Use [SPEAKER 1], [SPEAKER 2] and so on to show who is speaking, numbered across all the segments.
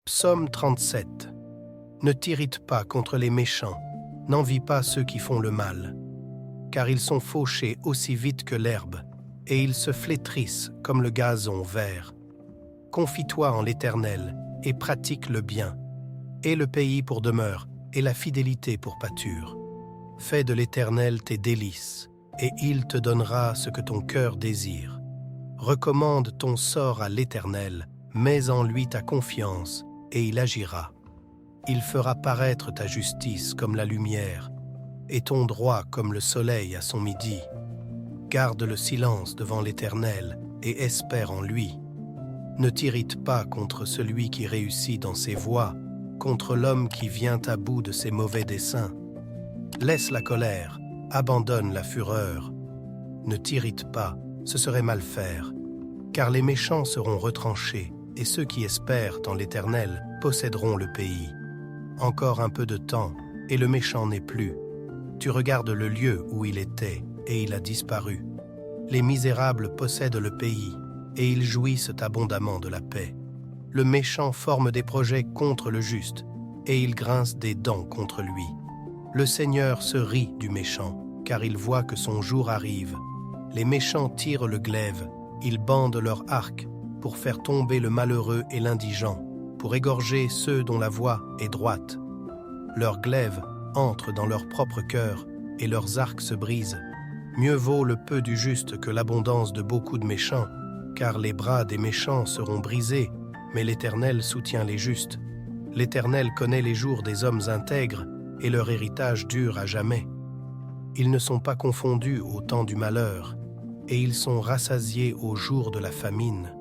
[SPEAKER 1] Psaume 37. Ne t'irrite pas contre les méchants, n'envie pas ceux qui font le mal, car ils sont fauchés aussi vite que l'herbe, et ils se flétrissent comme le gazon vert. Confie-toi en l'Éternel, et pratique le bien. Aie le pays pour demeure, et la fidélité pour pâture. Fais de l'Éternel tes délices, et il te donnera ce que ton cœur désire. Recommande ton sort à l'Éternel, mets en lui ta confiance, et il agira. Il fera paraître ta justice comme la lumière, et ton droit comme le soleil à son midi. Garde le silence devant l'Éternel, et espère en lui. Ne t'irrite pas contre celui qui réussit dans ses voies, contre l'homme qui vient à bout de ses mauvais desseins. Laisse la colère, abandonne la fureur. Ne t'irrite pas, ce serait mal faire, car les méchants seront retranchés, et ceux qui espèrent en l'Éternel posséderont le pays. Encore un peu de temps, et le méchant n'est plus. Tu regardes le lieu où il était, et il a disparu. Les misérables possèdent le pays, et ils jouissent abondamment de la paix. Le méchant forme des projets contre le juste, et il grince des dents contre lui. Le Seigneur se rit du méchant, car il voit que son jour arrive. Les méchants tirent le glaive, ils bandent leur arc, pour faire tomber le malheureux et l'indigent, pour égorger ceux dont la voie est droite. Leurs glaives entrent dans leur propre cœur, et leurs arcs se brisent. Mieux vaut le peu du juste que l'abondance de beaucoup de méchants, car les bras des méchants seront brisés, mais l'Éternel soutient les justes. L'Éternel connaît les jours des hommes intègres, et leur héritage dure à jamais. Ils ne sont pas confondus au temps du malheur, et ils sont rassasiés au jour de la famine.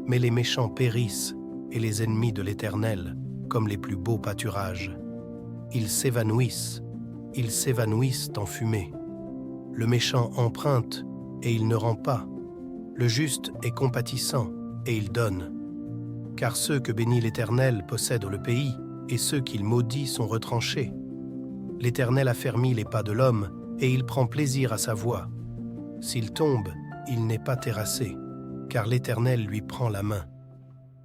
[SPEAKER 1] Mais les méchants périssent, et les ennemis de l'Éternel, comme les plus beaux pâturages. Ils s'évanouissent en fumée. Le méchant emprunte, et il ne rend pas. Le juste est compatissant, et il donne. Car ceux que bénit l'Éternel possèdent le pays, et ceux qu'il maudit sont retranchés. L'Éternel affermit les pas de l'homme, et il prend plaisir à sa voie. S'il tombe, il n'est pas terrassé, car l'Éternel lui prend la main.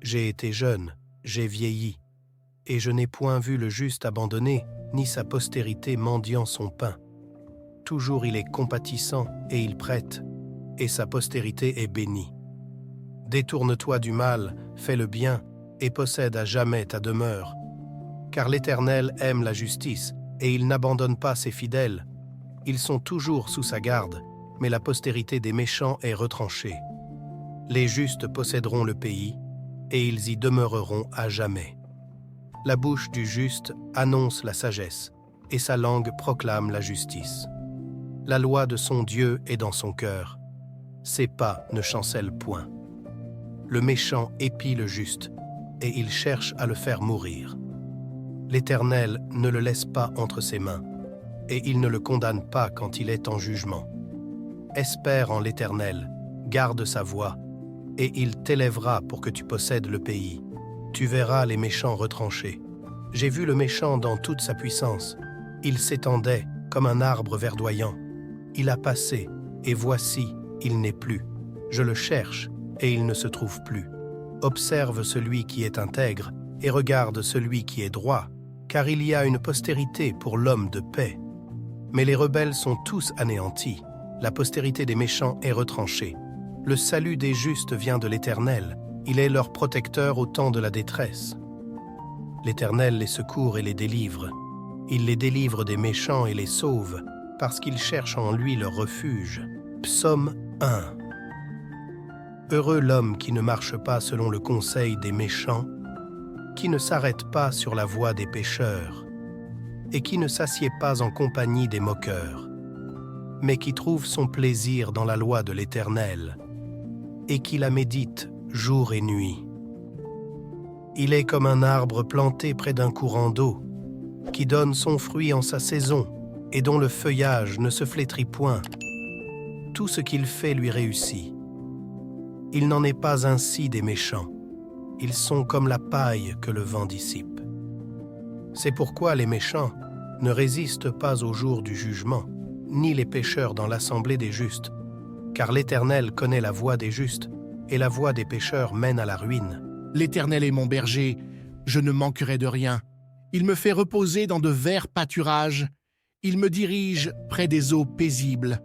[SPEAKER 1] J'ai été jeune, j'ai vieilli, et je n'ai point vu le juste abandonné, ni sa postérité mendiant son pain. Toujours il est compatissant, et il prête, et sa postérité est bénie. Détourne-toi du mal, fais le bien, et possède à jamais ta demeure. Car l'Éternel aime la justice, et il n'abandonne pas ses fidèles. Ils sont toujours sous sa garde, mais la postérité des méchants est retranchée. Les justes posséderont le pays, et ils y demeureront à jamais. La bouche du juste annonce la sagesse, et sa langue proclame la justice. La loi de son Dieu est dans son cœur. Ses pas ne chancellent point. Le méchant épie le juste, et il cherche à le faire mourir. L'Éternel ne le laisse pas entre ses mains, et il ne le condamne pas quand il est en jugement. Espère en l'Éternel, garde sa voie, et il t'élèvera pour que tu possèdes le pays. Tu verras les méchants retranchés. J'ai vu le méchant dans toute sa puissance. Il s'étendait comme un arbre verdoyant. Il a passé, et voici, il n'est plus. Je le cherche, et il ne se trouve plus. Observe celui qui est intègre, et regarde celui qui est droit, car il y a une postérité pour l'homme de paix. Mais les rebelles sont tous anéantis. La postérité des méchants est retranchée. Le salut des justes vient de l'Éternel. Il est leur protecteur au temps de la détresse. L'Éternel les secourt et les délivre. Il les délivre des méchants et les sauve, parce qu'ils cherchent en lui leur refuge. Psaume 1. Heureux l'homme qui ne marche pas selon le conseil des méchants, qui ne s'arrête pas sur la voie des pécheurs, et qui ne s'assied pas en compagnie des moqueurs, mais qui trouve son plaisir dans la loi de l'Éternel, et qui la médite jour et nuit. Il est comme un arbre planté près d'un courant d'eau, qui donne son fruit en sa saison, et dont le feuillage ne se flétrit point. Tout ce qu'il fait lui réussit. Il n'en est pas ainsi des méchants. Ils sont comme la paille que le vent dissipe. C'est pourquoi les méchants ne résistent pas au jour du jugement, ni les pécheurs dans l'assemblée des justes, car l'Éternel connaît la voie des justes, et la voie des pécheurs mène à la ruine.
[SPEAKER 2] L'Éternel est mon berger, je ne manquerai de rien. Il me fait reposer dans de verts pâturages. Il me dirige près des eaux paisibles.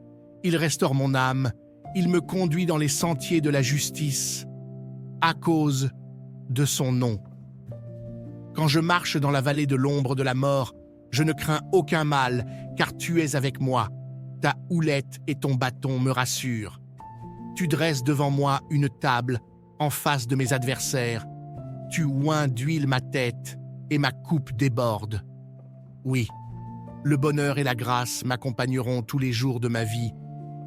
[SPEAKER 2] Il restaure mon âme. Il me conduit dans les sentiers de la justice, à cause de son nom. Quand je marche dans la vallée de l'ombre de la mort, je ne crains aucun mal, car tu es avec moi. Ta houlette et ton bâton me rassurent. Tu dresses devant moi une table en face de mes adversaires. Tu oins d'huile ma tête et ma coupe déborde. Oui, le bonheur et la grâce m'accompagneront tous les jours de ma vie,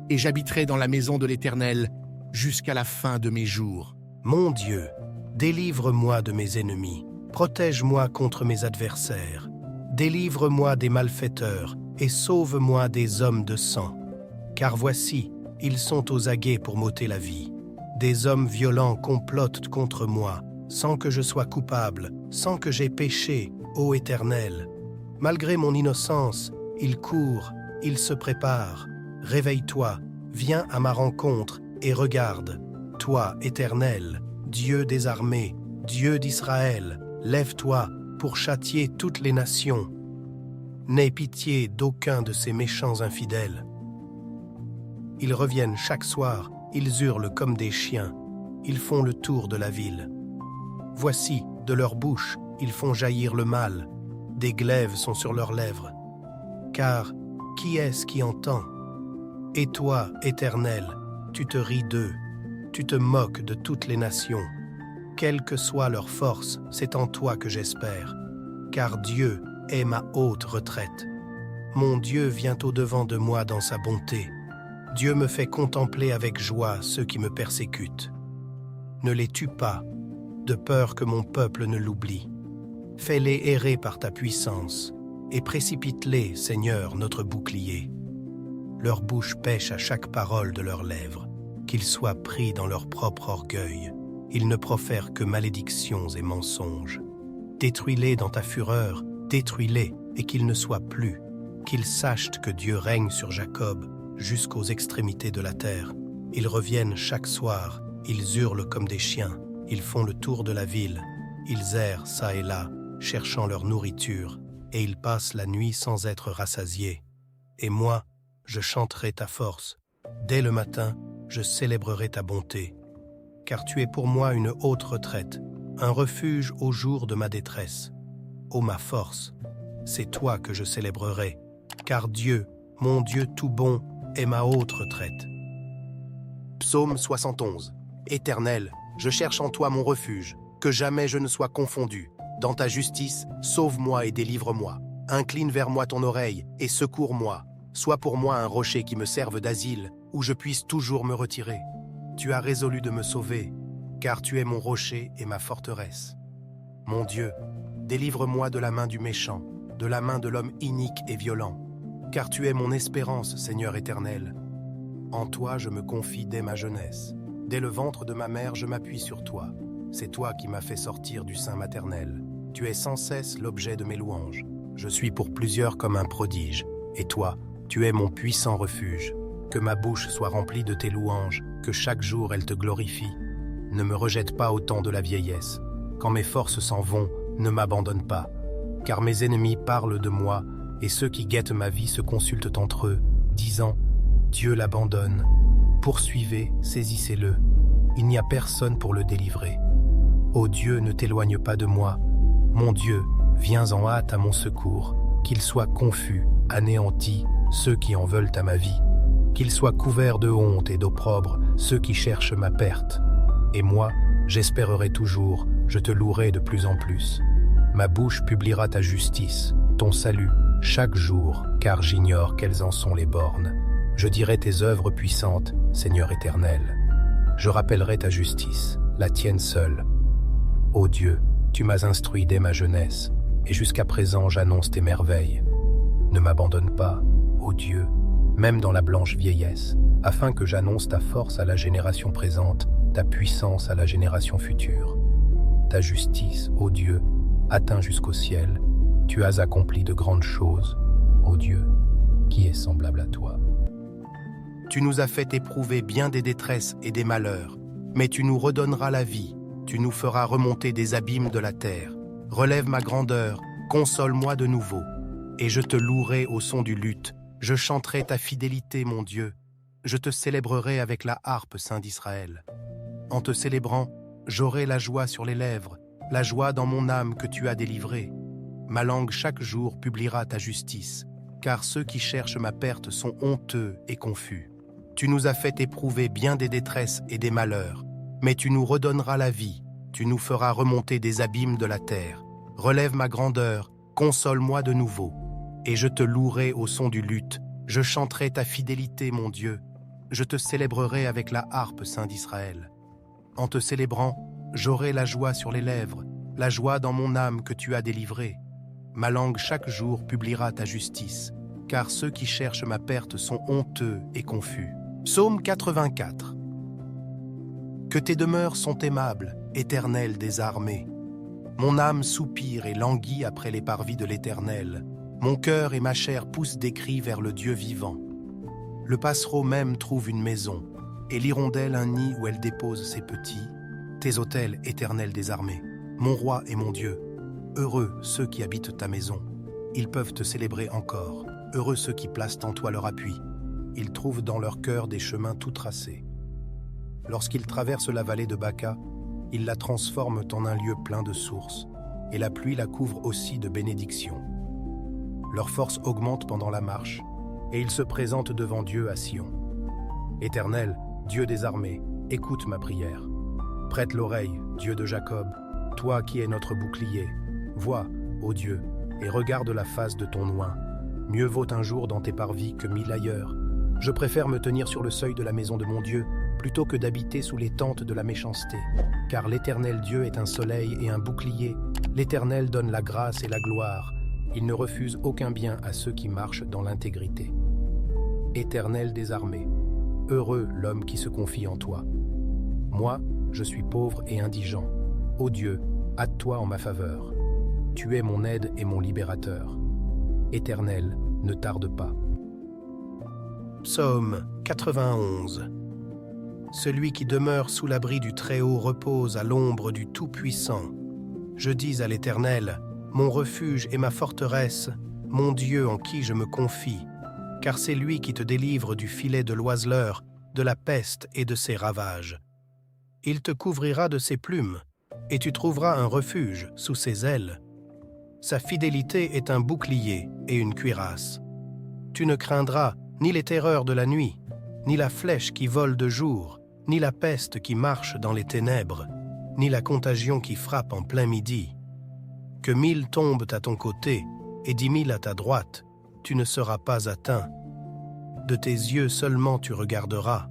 [SPEAKER 2] et j'habiterai dans la maison de l'Éternel jusqu'à la fin de mes jours.
[SPEAKER 1] Mon Dieu, délivre-moi de mes ennemis, protège-moi contre mes adversaires, délivre-moi des malfaiteurs et sauve-moi des hommes de sang. Car voici, ils sont aux aguets pour m'ôter la vie. Des hommes violents complotent contre moi, sans que je sois coupable, sans que j'aie péché, ô Éternel. Malgré mon innocence, ils courent, ils se préparent. Réveille-toi, viens à ma rencontre et regarde. Toi, Éternel, Dieu des armées, Dieu d'Israël, lève-toi pour châtier toutes les nations. N'aie pitié d'aucun de ces méchants infidèles. Ils reviennent chaque soir, ils hurlent comme des chiens, ils font le tour de la ville. Voici, de leur bouche, ils font jaillir le mal, des glaives sont sur leurs lèvres. Car qui est-ce qui entend? Et toi, Éternel, tu te ris d'eux, tu te moques de toutes les nations. Quelle que soit leur force, c'est en toi que j'espère, car Dieu est ma haute retraite. Mon Dieu vient au-devant de moi dans sa bonté. Dieu me fait contempler avec joie ceux qui me persécutent. Ne les tue pas, de peur que mon peuple ne l'oublie. Fais-les errer par ta puissance, et précipite-les, Seigneur, notre bouclier. Leur bouche pêche à chaque parole de leurs lèvres, qu'ils soient pris dans leur propre orgueil. Ils ne profèrent que malédictions et mensonges. Détruis-les dans ta fureur, détruis-les, et qu'ils ne soient plus. Qu'ils sachent que Dieu règne sur Jacob, jusqu'aux extrémités de la terre. Ils reviennent chaque soir, ils hurlent comme des chiens, ils font le tour de la ville, ils errent çà et là, cherchant leur nourriture, et ils passent la nuit sans être rassasiés. Et moi, je chanterai ta force. Dès le matin, je célébrerai ta bonté. Car tu es pour moi une haute retraite, un refuge au jour de ma détresse. Ô ma force, c'est toi que je célébrerai, car Dieu, mon Dieu tout bon, est ma haute retraite. Psaume 71. Éternel, je cherche en toi mon refuge, que jamais je ne sois confondu. Dans ta justice, sauve-moi et délivre-moi. Incline vers moi ton oreille et secours-moi. Sois pour moi un rocher qui me serve d'asile, où je puisse toujours me retirer. Tu as résolu de me sauver, car tu es mon rocher et ma forteresse. Mon Dieu, délivre-moi de la main du méchant, de la main de l'homme inique et violent, car tu es mon espérance, Seigneur éternel. En toi je me confie dès ma jeunesse. Dès le ventre de ma mère, je m'appuie sur toi. C'est toi qui m'as fait sortir du sein maternel. Tu es sans cesse l'objet de mes louanges. Je suis pour plusieurs comme un prodige. Et toi, tu es mon puissant refuge. Que ma bouche soit remplie de tes louanges, que chaque jour elle te glorifie. Ne me rejette pas au temps de la vieillesse. Quand mes forces s'en vont, ne m'abandonne pas. Car mes ennemis parlent de moi, et ceux qui guettent ma vie se consultent entre eux, disant « Dieu l'abandonne. Poursuivez, saisissez-le. Il n'y a personne pour le délivrer. Ô Dieu, ne t'éloigne pas de moi. Mon Dieu, viens en hâte à mon secours. Qu'ils soient confus, anéantis, ceux qui en veulent à ma vie. Qu'ils soient couverts de honte et d'opprobre, ceux qui cherchent ma perte. Et moi, j'espérerai toujours, je te louerai de plus en plus. Ma bouche publiera ta justice, ton salut, chaque jour, car j'ignore quelles en sont les bornes. Je dirai tes œuvres puissantes, Seigneur éternel. Je rappellerai ta justice, la tienne seule. Ô Dieu, tu m'as instruit dès ma jeunesse, et jusqu'à présent j'annonce tes merveilles. Ne m'abandonne pas, ô Dieu, même dans la blanche vieillesse, afin que j'annonce ta force à la génération présente, ta puissance à la génération future. Ta justice, ô Dieu, atteint jusqu'au ciel. Tu as accompli de grandes choses, ô Dieu, qui est semblable à toi. Tu nous as fait éprouver bien des détresses et des malheurs, mais tu nous redonneras la vie, tu nous feras remonter des abîmes de la terre. Relève ma grandeur, console-moi de nouveau. Et je te louerai au son du luth. Je chanterai ta fidélité, mon Dieu. Je te célébrerai avec la harpe, Saint d'Israël. En te célébrant, j'aurai la joie sur les lèvres, la joie dans mon âme que tu as délivrée. Ma langue chaque jour publiera ta justice, car ceux qui cherchent ma perte sont honteux et confus. Tu nous as fait éprouver bien des détresses et des malheurs, mais tu nous redonneras la vie, tu nous feras remonter des abîmes de la terre. Relève ma grandeur, console-moi de nouveau, et je te louerai au son du luth. Je chanterai ta fidélité, mon Dieu. Je te célébrerai avec la harpe, Saint d'Israël. En te célébrant, j'aurai la joie sur les lèvres, la joie dans mon âme que tu as délivrée. Ma langue chaque jour publiera ta justice, car ceux qui cherchent ma perte sont honteux et confus. Psaume 84. Que tes demeures sont aimables, Éternel des armées. Mon âme soupire et languit après les parvis de l'Éternel. Mon cœur et ma chair poussent des cris vers le Dieu vivant. Le passereau même trouve une maison, et l'hirondelle un nid où elle dépose ses petits. Tes autels, Éternel des armées, mon roi et mon Dieu. Heureux ceux qui habitent ta maison. Ils peuvent te célébrer encore. Heureux ceux qui placent en toi leur appui. Ils trouvent dans leur cœur des chemins tout tracés. Lorsqu'ils traversent la vallée de Baca, ils la transforment en un lieu plein de sources, et la pluie la couvre aussi de bénédictions. Leur force augmente pendant la marche, et ils se présentent devant Dieu à Sion. Éternel, Dieu des armées, écoute ma prière. Prête l'oreille, Dieu de Jacob, toi qui es notre bouclier. Vois, ô Dieu, et regarde la face de ton oint. Mieux vaut un jour dans tes parvis que 1000 ailleurs. Je préfère me tenir sur le seuil de la maison de mon Dieu, plutôt que d'habiter sous les tentes de la méchanceté. Car l'Éternel Dieu est un soleil et un bouclier. L'Éternel donne la grâce et la gloire. Il ne refuse aucun bien à ceux qui marchent dans l'intégrité. Éternel des armées, heureux l'homme qui se confie en toi. Moi, je suis pauvre et indigent. Ô Dieu, hâte-toi en ma faveur. Tu es mon aide et mon libérateur. Éternel, ne tarde pas. Psaume 91. Celui qui demeure sous l'abri du Très-Haut repose à l'ombre du Tout-Puissant. Je dis à l'Éternel, mon refuge et ma forteresse, mon Dieu en qui je me confie, car c'est lui qui te délivre du filet de l'oiseleur, de la peste et de ses ravages. Il te couvrira de ses plumes, et tu trouveras un refuge sous ses ailes. Sa fidélité est un bouclier et une cuirasse. Tu ne craindras ni les terreurs de la nuit, ni la flèche qui vole de jour, ni la peste qui marche dans les ténèbres, ni la contagion qui frappe en plein midi. Que 1000 tombent à ton côté et 10 000 à ta droite, tu ne seras pas atteint. De tes yeux seulement tu regarderas,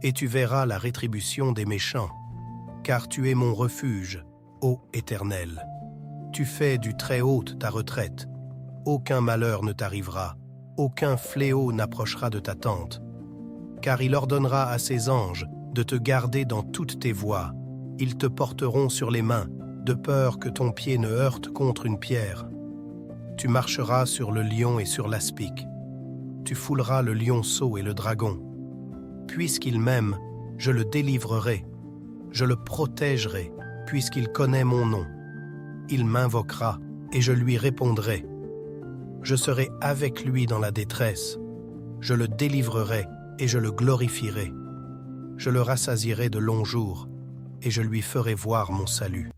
[SPEAKER 1] et tu verras la rétribution des méchants. Car tu es mon refuge, ô Éternel. Tu fais du Très-Haut ta retraite. Aucun malheur ne t'arrivera, aucun fléau n'approchera de ta tente. Car il ordonnera à ses anges de te garder dans toutes tes voies. Ils te porteront sur les mains, de peur que ton pied ne heurte contre une pierre. Tu marcheras sur le lion et sur l'aspic. Tu fouleras le lionceau et le dragon. Puisqu'il m'aime, je le délivrerai. Je le protégerai, puisqu'il connaît mon nom. Il m'invoquera, et je lui répondrai. Je serai avec lui dans la détresse. Je le délivrerai, et je le glorifierai. Je le rassasierai de longs jours, et je lui ferai voir mon salut.